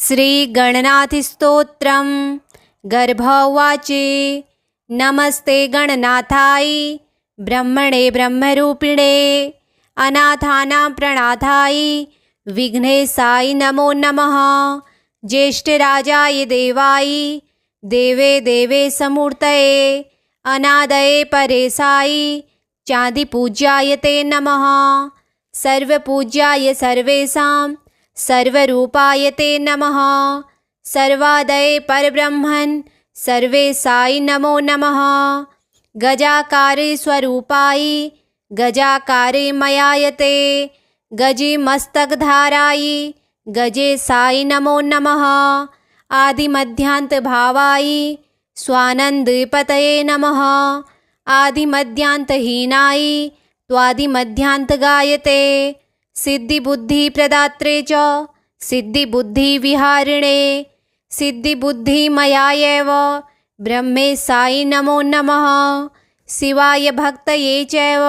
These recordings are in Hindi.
श्रीगणनाथस्तोत्रम् गर्भवाचे। नमस्ते गणनाथाय ब्रह्मणे ब्रह्मरूपिणे अनाथानां प्रणाथाय विघ्नेशाय नमो नमः। ज्येष्ठराजाय देवाय देवे देवे समूर्तये अनादये परेशाय चाँदिपूज्याय ते नमः। सर्वपूज्याय सर्वेषां सर्वरूपाय ते नमः। सर्वादये परब्रह्मन् सर्वेशाय नमो नमः। गजाकारे स्वरूपाय गजाकारे मयायते गजिमस्तकधाराय गजेशाय नमो नमः। आदिमध्यान्तभावाय स्वानन्दपतये नमः। आदिमध्यान्तहीनाय त्वादिमध्यान्तगायते सिद्धिबुद्धिप्रदात्रे च सिद्धिबुद्धिविहारिणे सिद्धिबुद्धिमयायैव ब्रह्मेशाय नमो नमः। शिवाय भक्तये चैव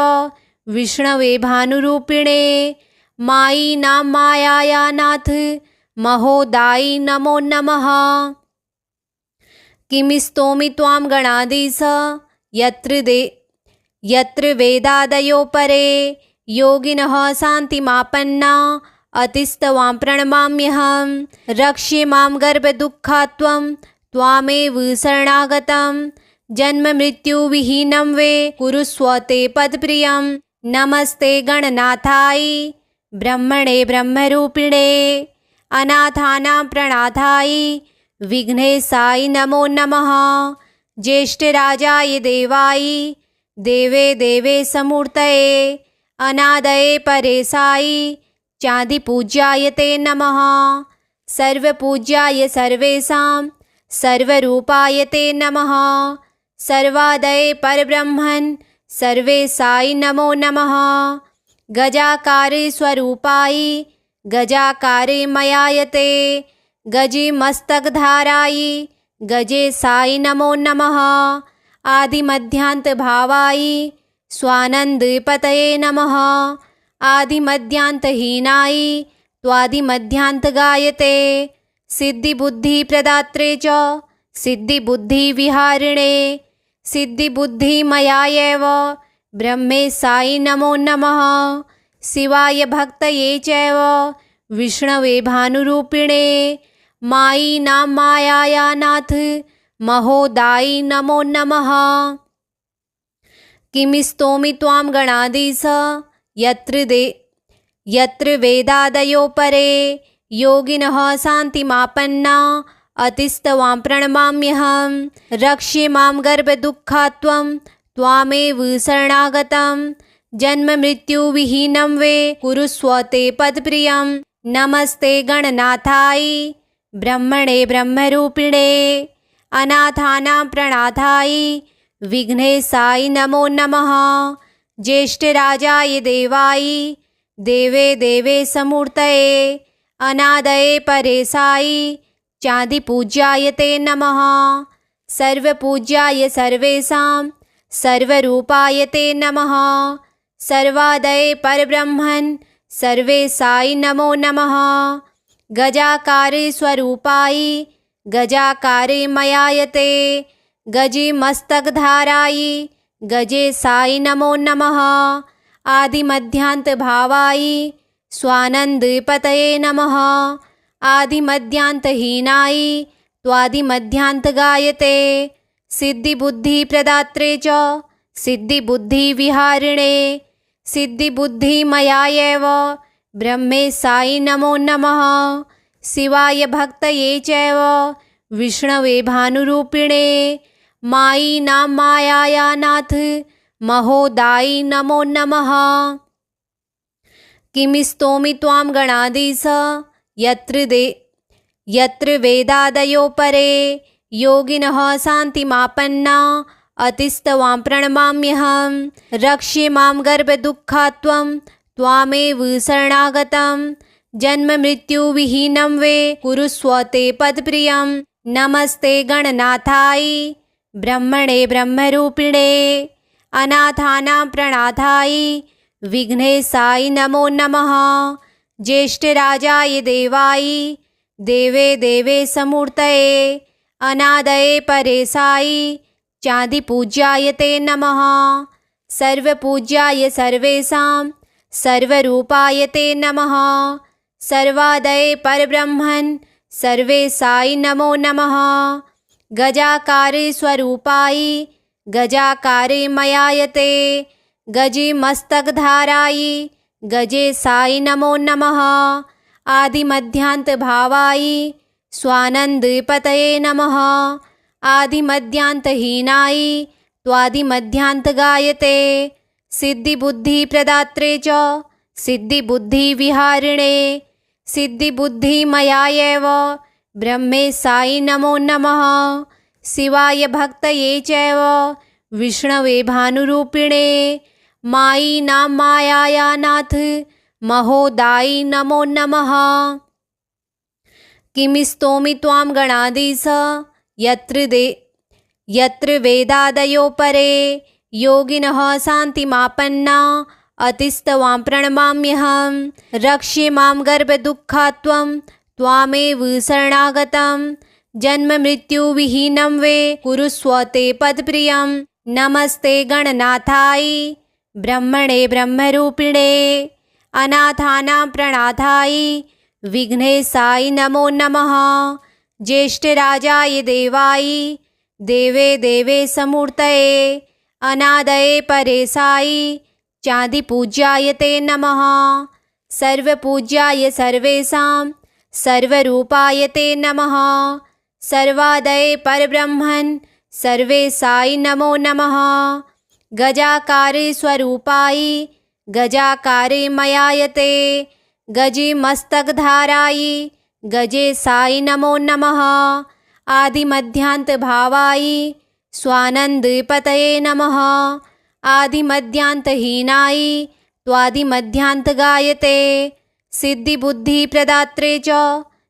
विष्णवे भानुरूपिणे मायी नाम मायायानाथ महोदाय नमो नमः। किं स्तौमि त्वां गणाधीश यत्र वेदादयो परे योगिनः शान्तिमापन्ना अतिस्तवां प्रणमाम्यहं। रक्ष्ये मां गर्भदुःखात्वं त्वामेव शरणागतं जन्ममृत्युविहीनं वे कुरुष्व ते पदप्रियं। नमस्ते गणनाथाय ब्रह्मणे ब्रह्मरूपिणे अनाथानां प्रणाथाय विघ्नेशाय नमो नमः। ज्येष्ठराजाय देवाय देवे देवे समूर्तये अनादये परेशाय चाँदिपूज्याय ते नमः। सर्वपूज्याय सर्वेषां सर्वरूपाय ते नमः। सर्वादये परब्रह्मन् सर्वेशाय नमो नमः। गजाकारे स्वरूपाय गजाकारे मयायते गजिमस्तकधाराय गजेशाय नमो नमः। आदिमध्यान्तभावाय स्वानन्दपतये नमः। आदिमध्यान्तहीनाय त्वादिमध्यान्तगायते सिद्धिबुद्धिप्रदात्रे च सिद्धिबुद्धिविहारिणे सिद्धिबुद्धिमयायैव ब्रह्मेशाय नमो नमः। शिवाय भक्तये चैव विष्णवे भानुरूपिणे मायी नाम मायायानाथ महोदाय नमो नमः। किं स्तौमि त्वां गणाधीश यत्र वेदादयो परे योगिनः शान्तिमापन्ना अतिस्तवां प्रणमाम्यहं। रक्ष्ये मां गर्भदुःखात्वं त्वामेव शरणागतं जन्ममृत्युविहीनं वे कुरुष्व ते पदप्रियं। नमस्ते गणनाथाय ब्रह्मणे ब्रह्मरूपिणे अनाथानां प्रणाथाय विघ्नेशाय नमो नमः। ज्येष्ठराजाय देवाय देवे देवे समूर्तये अनादये परेशाय चाँदिपूज्याय ते नमः। सर्वपूज्याय सर्वेषां सर्वरूपाय ते नमः। सर्वादये परब्रह्मन् सर्वेशाय नमो नमः। गजाकारे स्वरूपाय गजाकारे मयायते गजिमस्तकधाराय गजेशाय नमो नमः। आदिमध्यान्तभावाय स्वानन्दपतये नमः। आदिमध्यान्तहीनाय त्वादिमध्यान्तगायते सिद्धिबुद्धिप्रदात्रे च सिद्धिबुद्धिविहारिणे सिद्धिबुद्धिमयायैव ब्रह्मेशाय नमो नमः। शिवाय भक्तये चैव विष्णवे भानुरूपिणे मायी नाम मायायानाथ महोदाय नमो नमः। किं स्तौमि त्वां गणाधीश यत्र वेदादयो परे योगिनः शान्तिमापन्ना अतिस्तवां प्रणमाम्यहं। रक्ष्ये मां गर्भदुःखात्वं त्वामेव शरणागतं जन्ममृत्युविहीनं वे कुरुष्व ते पदप्रियं। नमस्ते गणनाथाय ब्रह्मणे ब्रह्मरूपिणे अनाथानां प्रणाथाय विघ्नेशाय नमो नमः। ज्येष्ठराजाय देवाय देवे देवे समूर्तये अनादये परेशायी चाँदिपूज्याय ते नमः। सर्वपूज्याय सर्वेषां सर्वरूपाय ते नमः। सर्वादये परब्रह्मन् सर्वेशाय नमो नमः। गजाकारे स्वरूपाय गजाकारे मयायते गजिमस्तकधाराय गजेशाय नमो नमः। आदिमध्यान्तभावाय स्वानन्दपतये नमः। आदिमध्यान्तहीनाय त्वादिमध्यान्तगायते सिद्धिबुद्धिप्रदात्रे च सिद्धिबुद्धिविहारिणे सिद्धिबुद्धिमयायैव ब्रह्मेशाय नमो नमः। शिवाय भक्तये चैव विष्णवे भानुरूपिणे मायी नाम मायानाथ महोदायी नमो नमः। किं स्तोमि त्वां गणाधीश यत्र वेदादयो परे योगिनः शान्तिमापन्ना अतिस्तवां प्रणमाम्यहं। रक्ष्ये मां गर्भदुःखात्वं त्वामेव शरणागतं जन्ममृत्युविहीनं वे कुरुष्व ते पदप्रियं। नमस्ते गणनाथाय ब्रह्मणे ब्रह्मरूपिणे अनाथानां प्रणाथाय विघ्नेशाय नमो नमः। ज्येष्ठराजाय देवाय देवे देवे समूर्तये अनादये परेशाय चाँदिपूज्याय ते नमः। सर्वपूज्याय सर्वेषां सर्वरूपाय ते नमः। सर्वादये परब्रह्मन् सर्वेशाय नमो नमः। गजाकारे स्वरूपाय गजाकारे मयायते गजिमस्तकधाराय गजेशाय नमो नमः। आदिमध्यान्तभावाय स्वानन्दपतये नमः। आदिमध्यान्तहीनाय त्वादिमध्यान्तगायते सिद्धिबुद्धिप्रदात्रे च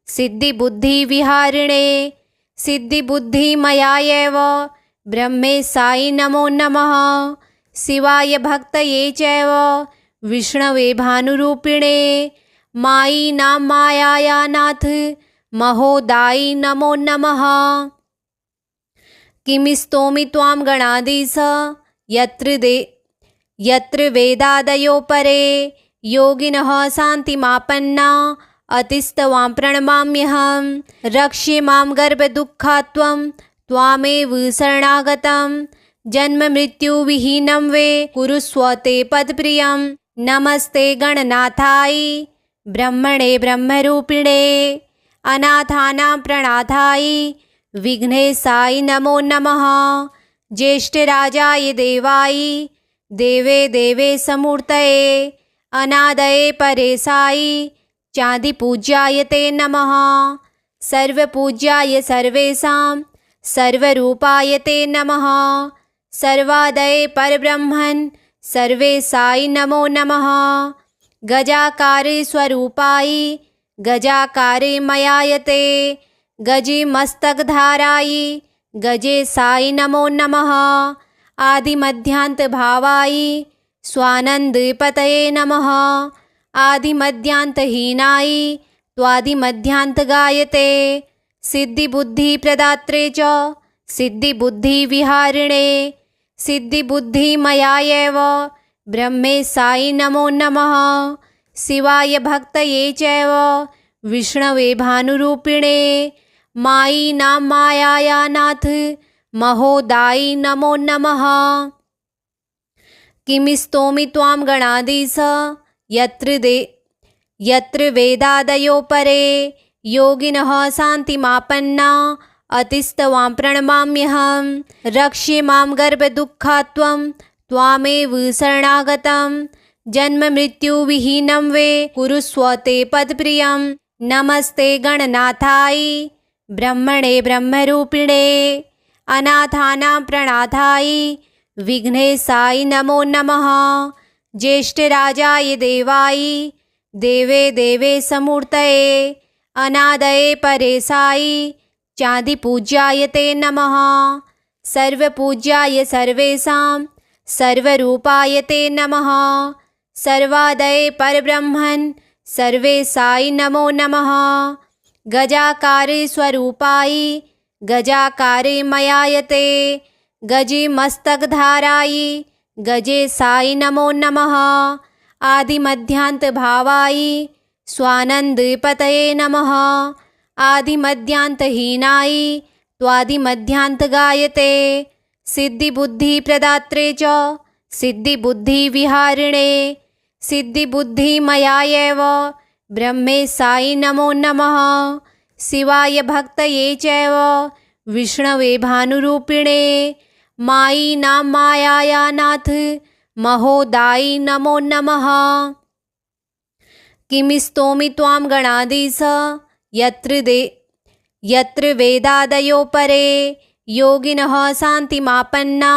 सिद्धिबुद्धिविहारिणे सिद्धिबुद्धिमयायैव ब्रह्मेशाय नमो नमः। शिवाय भक्तये चैव विष्णवे भानुरूपिणे मायी नाम मायानाथ महोदायी नमो नमः। किं स्तोमि त्वां गणाधीश यत्र वेदादयो परे योगिनः शान्तिमापन्ना अतिस्तवां प्रणमाम्यहं। रक्ष्ये मां गर्भदुःखात्वं त्वामेव शरणागतं जन्ममृत्युविहीनं वे कुरुष्व ते पदप्रियं। नमस्ते गणनाथाय ब्रह्मणे ब्रह्मरूपिणे अनाथानां प्रणाथाय विघ्नेशाय नमो नमः। ज्येष्ठराजाय देवाय देवे देवे समूर्तये अनादये परेशाय चाँदिपूज्याय ते नमः। सर्वपूज्याय सर्वेषां सर्वरूपाय ते नमः। सर्वादये परब्रह्मन् सर्वेशाय नमो नमः। गजाकारे स्वरूपाय गजाकारे मयायते गजिमस्तकधाराय गजेशाय नमो नमः। आदिमध्यान्तभावाय स्वानन्दपतये नमः। आदिमध्यान्तहीनाय त्वादिमध्यान्तगायते सिद्धिबुद्धिप्रदात्रे च सिद्धिबुद्धिविहारिणे सिद्धिबुद्धिमयायैव ब्रह्मेशाय नमो नमः। शिवाय भक्तये चैव विष्णवे भानुरूपिणे मायी नाम मायानाथ महोदायी नमो नमः। किं स्तोमि त्वां गणाधीश यत्र वेदादयो परे योगिनः शान्तिमापन्ना अतिस्तवां प्रणमाम्यहं। रक्ष्ये मां गर्भदुःखात्वं त्वामेव शरणागतं जन्ममृत्युविहीनं वे कुरुष्व ते पदप्रियं। नमस्ते गणनाथाय ब्रह्मणे ब्रह्मरूपिणे अनाथानां प्रणाथाय विघ्नेशाय नमो नमः। ज्येष्ठराजाय देवाय देवे देवे समूर्तये अनादये परेशाय चाँदिपूज्याय ते नमः। सर्वपूज्याय सर्वेषां सर्वरूपाय ते नमः। सर्वादये परब्रह्मन् सर्वेशाय नमो नमः। गजाकारे स्वरूपाय गजाकारे मयायते गजिमस्तकधाराय गजेशाय नमो नमः आदिमध्यान्तभावाय स्वानन्दपतये नमः आदिमध्यान्तहीनाय त्वादिमध्यान्तगायते सिद्धिबुद्धिप्रदात्रे च सिद्धिबुद्धिविहारिणे सिद्धिबुद्धिमयायैव ब्रह्मेशाय नमो नमः शिवाय भक्तये चैव विष्णवे भानुरूपिणे मायी नाम मायायानाथ महोदायि नमो नमः किं स्तोमि त्वां गणाधीश यत्र वेदादयो परे योगिनः शान्तिमापन्ना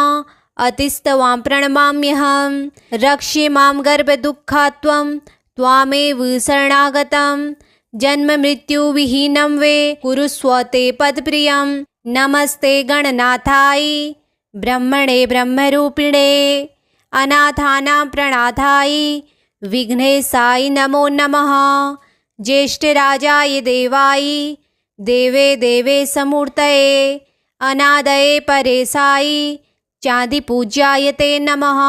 अतिस्तवां प्रणमाम्यहं रक्ष्ये मां गर्भदुःखात्वं त्वामेव शरणागतं जन्ममृत्युविहीनं वे कुरुष्व ते पदप्रियं नमस्ते गणनाथाय ब्रह्मणे ब्रह्मरूपिणे अनाथानां प्रणाथाय विघ्नेशाय नमो नमः ज्येष्ठराजाय देवाय देवे देवे समूर्तये अनादये परेशाय चाँदिपूज्याय ते नमः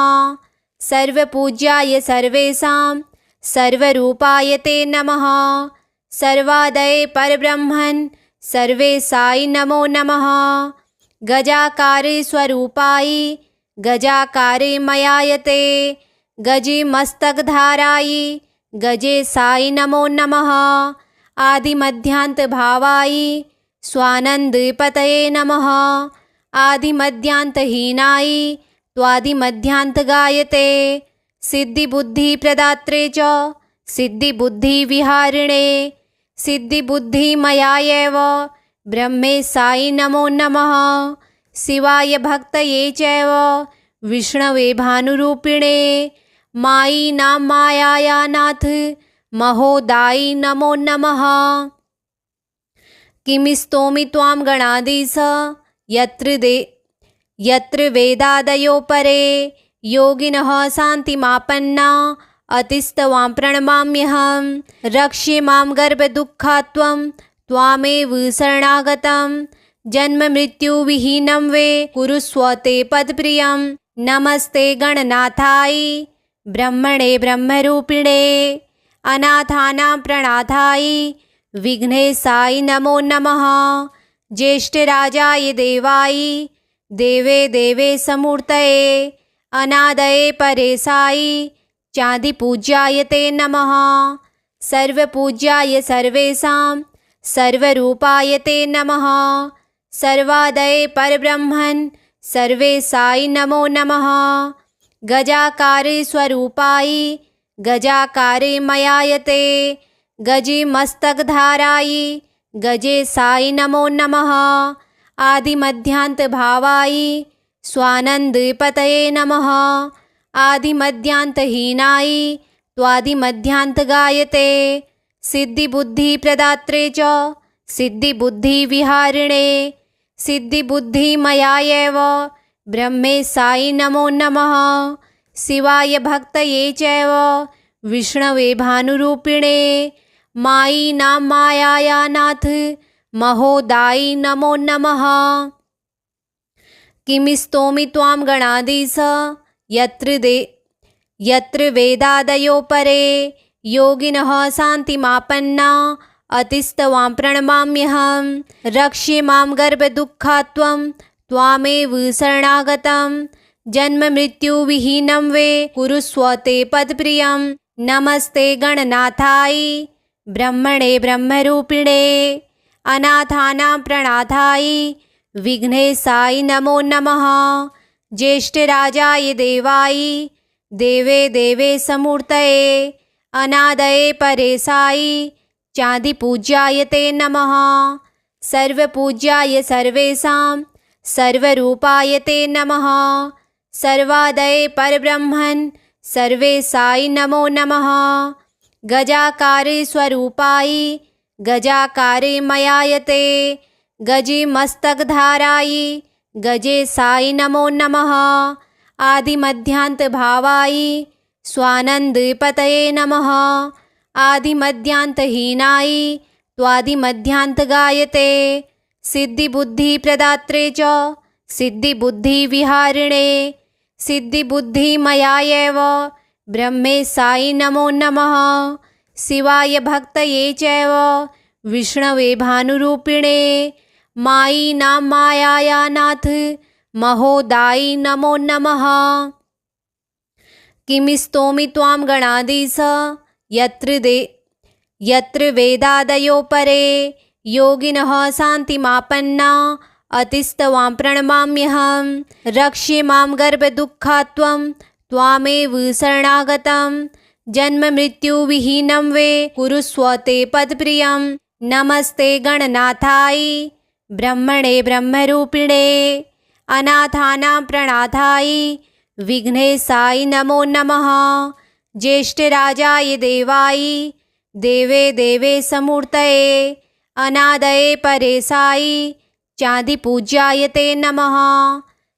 सर्वपूज्याय सर्वेषां सर्वरूपाय ते नमः सर्वादये परब्रह्मन् सर्वेशाय नमो नमः गजाकारे स्वरूपाय गजाकारे मयायते गजिमस्तकधाराय गजेशाय नमो नमः आदिमध्यान्तभावाय स्वानन्दपतये नमः आदिमध्यान्तहीनाय त्वादिमध्यान्तगायते सिद्धिबुद्धिप्रदात्रे च सिद्धिबुद्धिविहारिणे सिद्धिबुद्धिमयायैव ब्रह्मेशाय नमो नमः शिवाय भक्तये चैव विष्णवे भानुरूपिणे मायी नाम मायायानाथ महोदायि नमो नमः किं स्तोमि त्वां गणाधीश यत्र वेदादयो परे योगिनः शान्तिमापन्ना अतिस्तवां प्रणमाम्यहं रक्ष्ये मां गर्भदुःखात्वं त्वामेव शरणागतं जन्ममृत्युविहीनं वे कुरुष्व ते पदप्रियं नमस्ते गणनाथाय ब्रह्मणे ब्रह्मरूपिणे अनाथानां प्रणाथाय विघ्नेशाय नमो नमः ज्येष्ठराजाय देवाय देवे देवे समूर्तये अनादये परेशाय चाँदिपूज्याय ते नमः सर्वपूज्याय सर्वेषां सर्वरूपाय ते नमः सर्वादये परब्रह्मन् सर्वेशाय नमो नमः गजाकारे स्वरूपाय गजाकारे मयायते गजिमस्तकधाराय गजेशाय नमो नमः आदिमध्यान्तभावाय स्वानन्दपतये नमः आदिमध्यान्तहीनाय त्वादिमध्यान्तगायते सिद्धिबुद्धिप्रदात्रे च सिद्धिबुद्धिविहारिणे सिद्धिबुद्धिमयायैव ब्रह्मेशाय नमो नमः शिवाय भक्तये चैव विष्णवे भानुरूपिणे मायी नाम मायायानाथ महोदायि नमो नमः किं स्तोमि त्वां गणाधीश यत्र वेदादयो परे योगिनः शान्तिमापन्ना अतिस्तवां प्रणमाम्यहं रक्ष्ये मां गर्भदुःखात्वं त्वामेव शरणागतं जन्ममृत्युविहीनं वे कुरुष्व ते पदप्रियं नमस्ते गणनाथाय ब्रह्मणे ब्रह्मरूपिणे अनाथानां प्रणाथाय विघ्नेशाय नमो नमः ज्येष्ठराजाय देवाय देवे देवे समूर्तये अनादये परेशाय चाँदिपूज्याय ते नमः सर्वपूज्याय सर्वेषां सर्वरूपाय ते नमः सर्वादये परब्रह्मन् सर्वेशाय नमो नमः गजाकारे स्वरूपाय गजाकारे मयायते गजिमस्तकधाराय गजेशाय नमो नमः आदिमध्यान्तभावाय स्वानन्दपतये नमः आदिमध्यान्तहीनाय त्वादिमध्यान्तगायते सिद्धिबुद्धिप्रदात्रे च सिद्धिबुद्धिविहारिणे सिद्धिबुद्धिमयायैव ब्रह्मे साई नमो नमः। शिवाय भक्तये चैव विष्णवे भानुरूपिणे मायी नाम मायाया नाथ महोदायी नमो नमः। किमिस्तोमि त्वां गणाधीश यत्र वेदादयो परे योगिनः शान्तिमापन्ना अतिस्तवां प्रणमाम्यहं। रक्ष्ये मां गर्भदुःखात्वं त्वामेव शरणागतं जन्ममृत्युविहीनं वे कुरुष्व ते पदप्रियं। नमस्ते गणनाथाय ब्रह्मणे ब्रह्मरूपिणे अनाथानां प्रणाथाय विघ्नेशाय नमो नमः। ज्येष्ठराजाय देवाय देवे देवे समूर्तये अनादये परेशाय चाँदिपूज्याय ते नमः।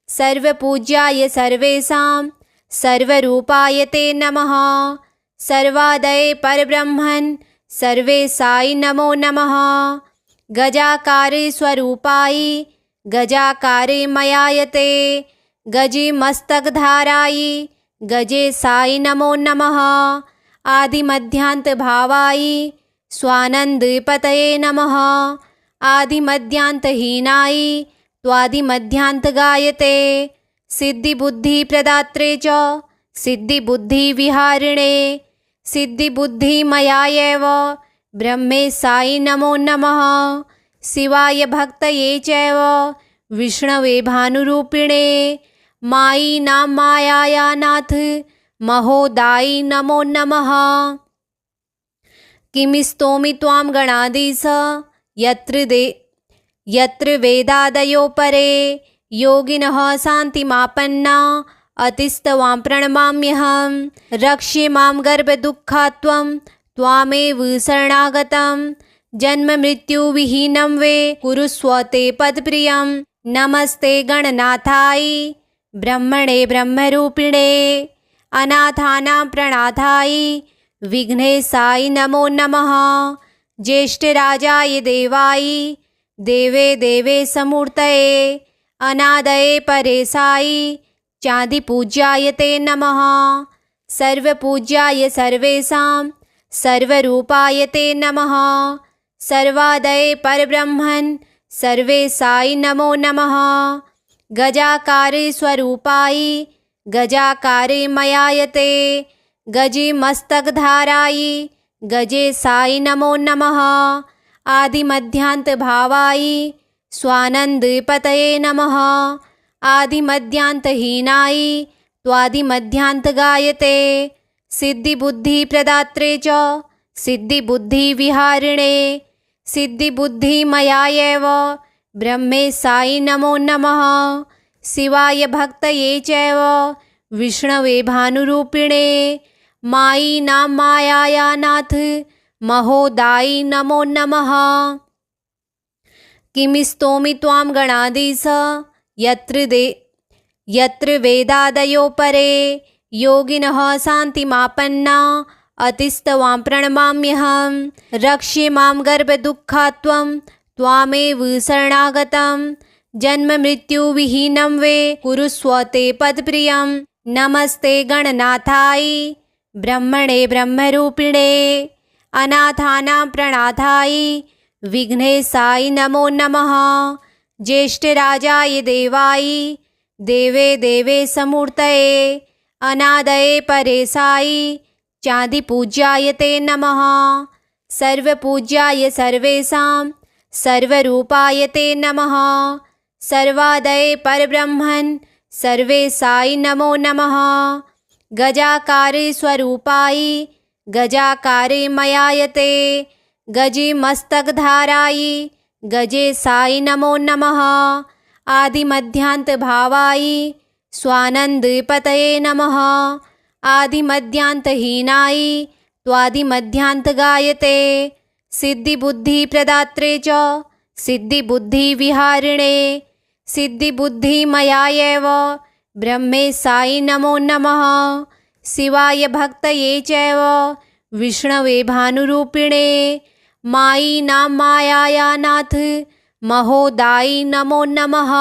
सर्वपूज्याय सर्वेषां सर्वरूपाय ते नमः। सर्वादये परब्रह्मन् सर्वेशाय नमो नमः। गजाकारे स्वरूपाय गजाकारे मयायते गजिमस्तकधाराय गजेशाय नमो नमः। आदिमध्यान्तभावाय स्वानन्दपतये नमः। आदिमध्यान्तहीनाय त्वादिमध्यान्तगायते सिद्धिबुद्धिप्रदात्रे च सिद्धिबुद्धिविहारिणे सिद्धिबुद्धिमयायैव ब्रह्मे साई नमो नमः। शिवाय भक्तये चैव विष्णवे भानुरूपिणे मायी नाम मायाया नाथ महोदायी नमो नमः। किमिस्तोमि त्वां गणाधीश यत्र वेदादयो परे योगिनः शान्तिमापन्ना अतिस्तवां प्रणमाम्यहं। रक्ष्ये मां गर्भदुःखात्वं त्वामेव शरणागतं जन्ममृत्युविहीनं वे कुरुष्व ते पदप्रियं। नमस्ते गणनाथाय ब्रह्मणे ब्रह्मरूपिणे अनाथानां प्रणाथाय विघ्नेशाय नमो नमः। ज्येष्ठराजाय देवाय देवे देवे समूर्तये अनादये परेशाय चाँदिपूज्याय ते नमः। सर्वपूज्याय सर्वेषां सर्वरूपाय ते नमः। सर्वादये परब्रह्मन् सर्वेशाय नमो नमः। गजाकारे स्वरूपाय गजाकारे मयायते गजिमस्तकधाराय गजेशाय नमो नमः। आदिमध्यान्तभावाय स्वानन्दपतये नमः। आदिमध्यान्तहीनाय त्वादिमध्यान्तगायते सिद्धिबुद्धिप्रदात्रे च सिद्धिबुद्धिविहारिणे सिद्धिबुद्धिमयायैव ब्रह्मे साई नमो नमः। शिवाय भक्तये चैव विष्णवे भानुरूपिणे मायी नाम मायाया नाथ महोदायी नमो नमः। किमिस्तोमि त्वां गणाधीश यत्र वेदादयो परे योगिनः शान्तिमापन्ना अतिस्तवां प्रणमाम्यहं। रक्ष्ये मां गर्भदुःखात्वं त्वामेव शरणागतं जन्ममृत्युविहीनं वे कुरुष्व ते पदप्रियं। नमस्ते गणनाथाय ब्रह्मणे ब्रह्मरूपिणे अनाथानां प्रणाथाय विघ्नेशाय नमो नमः। ज्येष्ठराजाय देवाय देवे देवे समूर्तये अनादये परेशाय चाँदिपूज्याय ते नमः। सर्वपूज्याय सर्वेषां सर्वरूपाय ते नमः। सर्वादये परब्रह्मन् सर्वेशाय नमो नमः। गजाकारे स्वरूपाय गजाकारे मयायते गजिमस्तकधाराय गजेशाय नमो नमः। आदिमध्यान्तभावाय स्वानन्दपतये नमः। आदिमध्यान्तहीनाय त्वादिमध्यान्तगायते सिद्धिबुद्धिप्रदात्रे च सिद्धिबुद्धिविहारिणे सिद्धिबुद्धिमयायैव ब्रह्मे साई नमो नमः। शिवाय भक्तये चैव विष्णवे भानुरूपिणे मायी नाम मायाया नाथ महोदायि नमो नमः।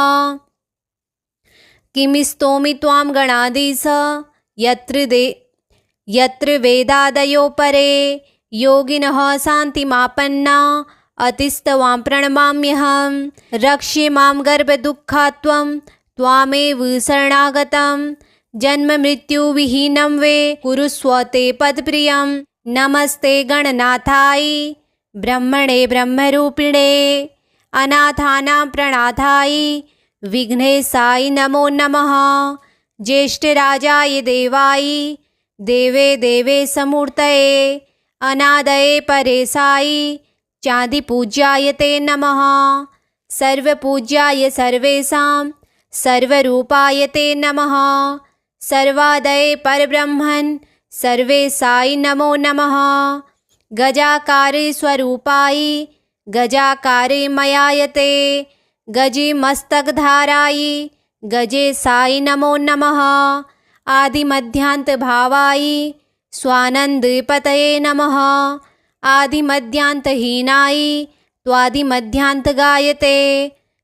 किं स्तोमि त्वां गणाधीश यत्र वेदादयो परे योगिनः शान्तिमापन्ना अतिस्तवां प्रणमाम्यहं। रक्ष्ये मां गर्भदुःखात्वं त्वामेव शरणागतं। जन्ममृत्युविहीनं वे कुरुष्व ते पदप्रियं। नमस्ते गणनाथाय ब्रह्मणे ब्रह्मरूपिणे अनाथानां प्रणाथाय विघ्नेशाय नमो नमः। ज्येष्ठराजाय देवाय देवे देवेशमूर्तये अनादये परेशाय चान्दिपूज्याय ते नमः। सर्वपूज्याय सर्वेषां सर्वरूपाय ते नमः। सर्वादये परब्रह्मन् सर्वेशाय नमो नमः। गजाकारे स्वरूपाय गजाकारे मयायते गजिमस्तकधाराय गजेशाय नमो नमः। आदिमध्यान्तभावाय स्वानन्दपतये नमः। आदिमध्यान्तहीनाय त्वादिमध्यान्तगायते।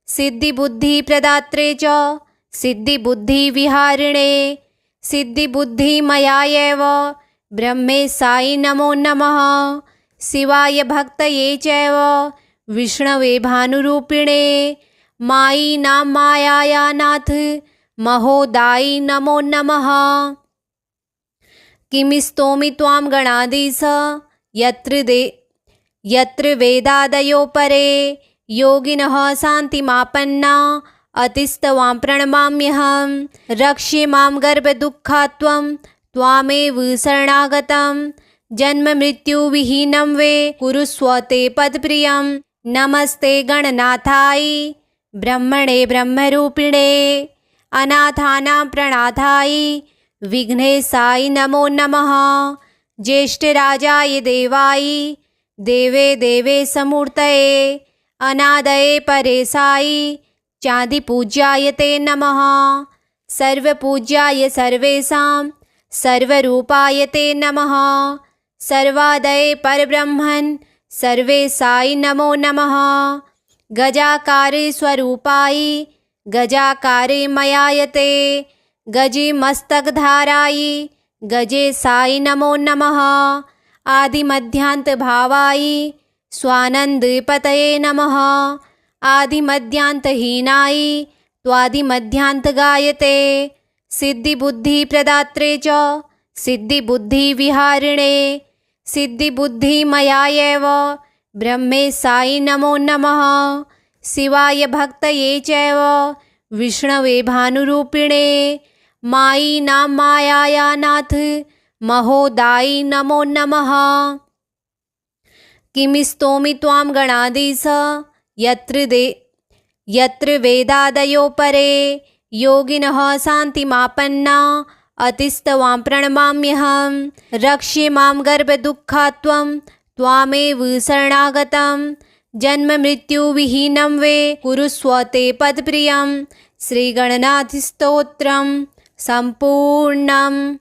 सिद्धिबुद्धिप्रदात्रे च सिद्धिबुद्धिविहारिणे सिद्धिबुद्धिमयायैव ब्रह्मेशाय नमो नमः। शिवाय भक्तये चैव विष्णवे भानुरूपिणे मायी नाम मायाया नाथ महोदायि नमो नमः। किं स्तोमि त्वां गणाधीश यत्र वेदादयो परे योगिनः शान्तिमापन्ना अतिस्तवां प्रणमाम्यहं। रक्ष्ये मां गर्भदुःखात्वं त्वामेव शरणागतं। जन्ममृत्युविहीनं वे कुरुष्व ते पदप्रियं। नमस्ते गणनाथाय ब्रह्मणे ब्रह्मरूपिणे अनाथानां प्रणाथाय विघ्नेशाय नमो नमः। ज्येष्ठराजाय देवाय देवे देवेशमूर्तये अनादये परेशाय चान्दिपूज्याय ते नमः। सर्वपूज्याय सर्वेषां सर्वरूपाय ते नमः। सर्वादये परब्रह्मन् सर्वेशाय नमो नमः। गजाकारे स्वरूपाय गजाकारे मयायते गजिमस्तकधाराय गजेशाय नमो नमः। आदिमध्यान्तभावाय स्वानन्दपतये नमः। आदिमध्यान्तहीनाय त्वादिमध्यान्तगायते। सिद्धिबुद्धिप्रदात्रे च सिद्धिबुद्धिविहारिणे सिद्धिबुद्धिमयायैव ब्रह्मेशाय नमो नमः। शिवाय भक्तये चैव विष्णवे भानुरूपिणे मायी नाम मायाया नाथ महोदायि नमो नमः। किं स्तोमि त्वां गणाधीश यत्र वेदादयो परे योगिनः शान्तिमापन्ना अतिस्तवां प्रणमाम्यहं। रक्ष्ये मां गर्भदुःखात्वं त्वामेव शरणागतं। जन्ममृत्युविहीनं वे कुरुष्व ते पदप्रियं। श्रीगणनाथस्तोत्रं सम्पूर्णम्।